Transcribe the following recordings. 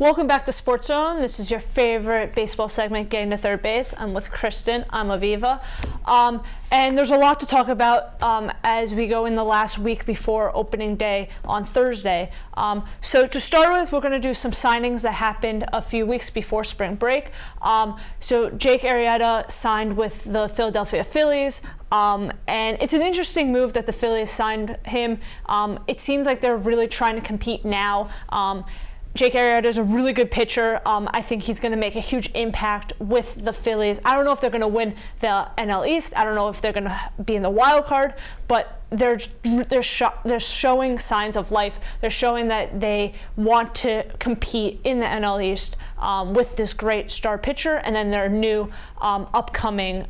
Welcome back to SportsZone. This is your favorite baseball segment, Getting to Third Base. I'm with Kristen. I'm Aviva. And there's a lot to talk about as we go in the last week before opening day on Thursday. So to start with, we're going to do some signings that happened a few weeks before spring break. So Jake Arrieta signed with the Philadelphia Phillies. And it's an interesting move that the Phillies signed him. It seems like they're really trying to compete now. Jake Arrieta is a really good pitcher. I think he's going to make a huge impact with the Phillies. I don't know if they're going to win the NL East. I don't know if they're going to be in the wild card, but they're showing signs of life. They're showing that they want to compete in the NL East with this great star pitcher and then their new upcoming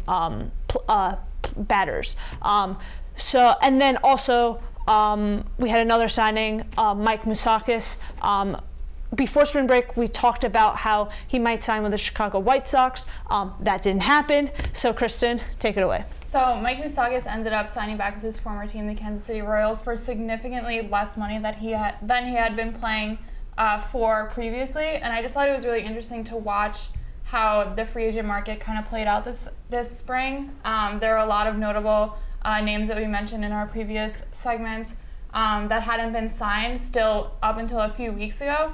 batters. And then also we had another signing, Mike Moustakas. Before spring break, we talked about how he might sign with the Chicago White Sox. That didn't happen. So, Kristen, take it away. So, Mike Moustakas ended up signing back with his former team, the Kansas City Royals, for significantly less money than he had been playing for previously. And I just thought it was really interesting to watch how the free agent market kind of played out this spring. There are a lot of notable names that we mentioned in our previous segments that hadn't been signed still up until a few weeks ago.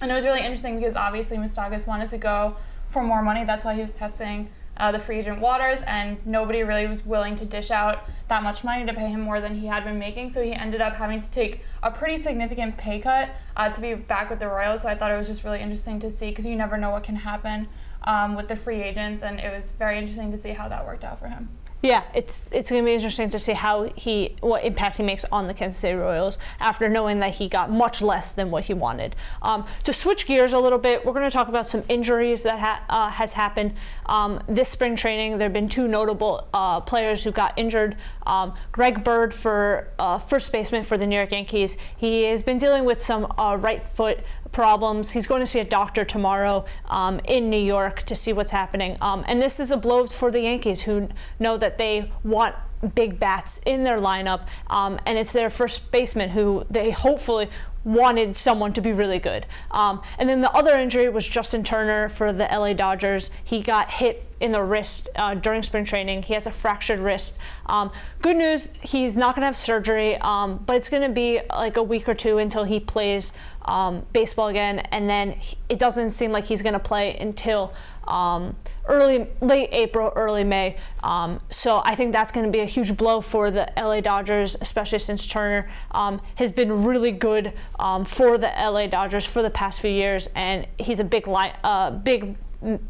And it was really interesting because obviously Moustakas wanted to go for more money. That's why he was testing the free agent waters, and nobody really was willing to dish out that much money to pay him more than he had been making. So he ended up having to take a pretty significant pay cut to be back with the Royals. So I thought it was just really interesting to see because you never know what can happen with the free agents, and it was very interesting to see how that worked out for him. Yeah, it's going to be interesting to see what impact he makes on the Kansas City Royals after knowing that he got much less than what he wanted. To switch gears a little bit, we're going to talk about some injuries that has happened this spring training. There have been two notable players who got injured. Greg Bird, for first baseman for the New York Yankees, he has been dealing with some right foot problems. He's going to see a doctor tomorrow in New York to see what's happening. And this is a blow for the Yankees, who know that they want big bats in their lineup, and it's their first baseman who they hopefully wanted someone to be really good. And then the other injury was Justin Turner for the LA Dodgers. He got hit in the wrist during spring training. He has a fractured wrist. Good news, he's not going to have surgery, but it's going to be like a week or two until he plays baseball again, and then it doesn't seem like he's going to play until late April, early May. So I think that's going to be a huge blow for the LA Dodgers, especially since Turner has been really good for the LA Dodgers for the past few years, and he's a big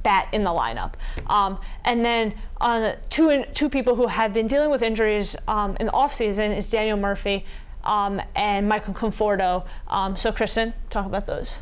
bat in the lineup. And then two people who have been dealing with injuries in the offseason is Daniel Murphy and Michael Conforto. So Kristen, talk about those.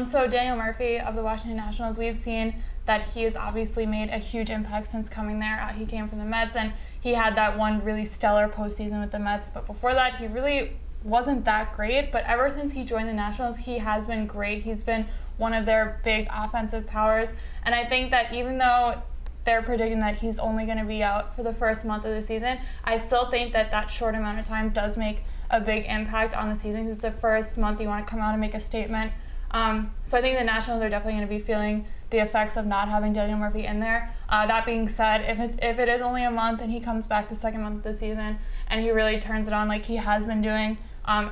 So Daniel Murphy of the Washington Nationals, we've seen that he has obviously made a huge impact since coming there. He came from the Mets, and he had that one really stellar postseason with the Mets. But before that, he really wasn't that great. But ever since he joined the Nationals, he has been great. He's been one of their big offensive powers. And I think that even though they're predicting that he's only going to be out for the first month of the season, I still think that that short amount of time does make a big impact on the season. It's the first month you want to come out and make a statement. So I think the Nationals are definitely going to be feeling the effects of not having Daniel Murphy in there. That being said, if it is only a month and he comes back the second month of the season and he really turns it on like he has been doing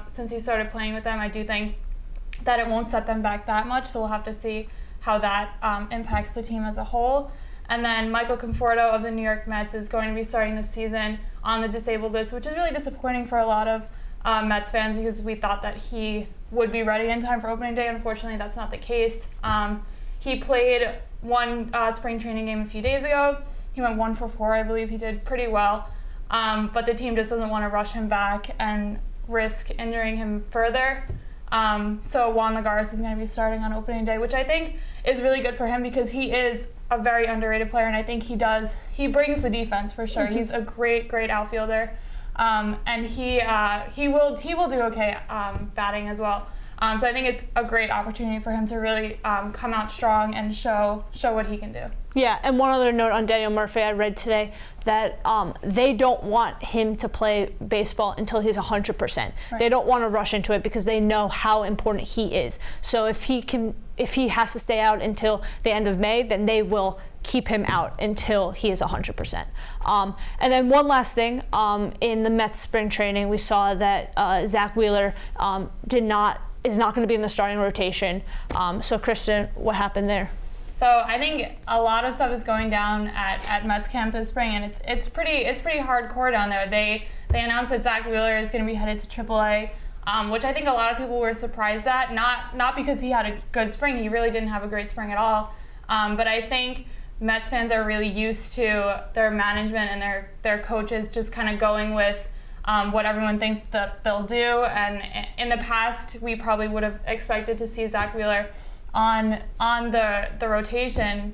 since he started playing with them, I do think that it won't set them back that much. So we'll have to see how that impacts the team as a whole. And then Michael Conforto of the New York Mets is going to be starting the season on the disabled list, which is really disappointing for a lot of Mets fans because we thought that he would be ready in time for opening day. Unfortunately, that's not the case. He played one spring training game a few days ago. He went 1 for 4, I believe. He did pretty well. But the team just doesn't want to rush him back and risk injuring him further. So Juan Lagares is going to be starting on opening day, which I think is really good for him because he is a very underrated player, and I think he brings the defense for sure. Mm-hmm. He's a great outfielder. And he will do okay batting as well. So I think it's a great opportunity for him to really come out strong and show what he can do. Yeah, and one other note on Daniel Murphy, I read today that they don't want him to play baseball until he's 100%. Right. They don't want to rush into it because they know how important he is. So if he has to stay out until the end of May, then they will keep him out until he is 100%. And then one last thing, in the Mets spring training, we saw that Zach Wheeler is not going to be in the starting rotation. So Kristen, what happened there? So I think a lot of stuff is going down at Mets camp this spring, and it's pretty hardcore down there. They announced that Zach Wheeler is going to be headed to AAA, which I think a lot of people were surprised at. Not because he had a good spring. He really didn't have a great spring at all. But I think Mets fans are really used to their management and their coaches just kind of going with what everyone thinks that they'll do. And in the past, we probably would have expected to see Zach Wheeler on the rotation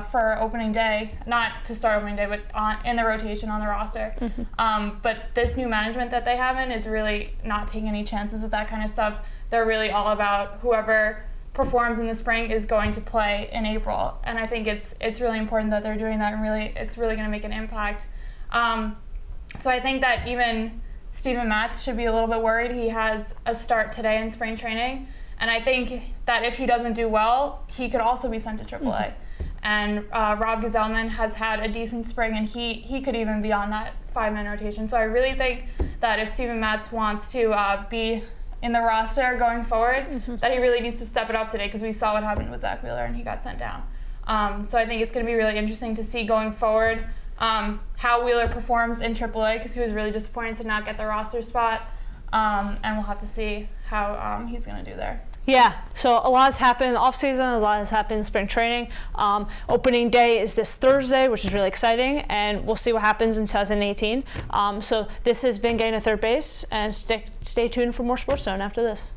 for opening day, not to start opening day, but in the rotation on the roster. Mm-hmm. But this new management that they have in is really not taking any chances with that kind of stuff. They're really all about whoever performs in the spring is going to play in April, and I think it's really important that they're doing that, and it's really going to make an impact. So I think that even Steven Matz should be a little bit worried. He has a start today in spring training. And I think that if he doesn't do well, he could also be sent to AAA. Mm-hmm. And Rob Gazelman has had a decent spring, and he could even be on that 5-man rotation. So I really think that if Steven Matz wants to be in the roster going forward, mm-hmm. that he really needs to step it up today, because we saw what happened with Zach Wheeler and he got sent down. So I think it's going to be really interesting to see going forward how Wheeler performs in AAA, because he was really disappointed to not get the roster spot. And we'll have to see how he's going to do there. Yeah, so a lot has happened in the offseason, a lot has happened in spring training. Opening day is this Thursday, which is really exciting, and we'll see what happens in 2018. So this has been Getting to Third Base, and stay tuned for more SportsZone after this.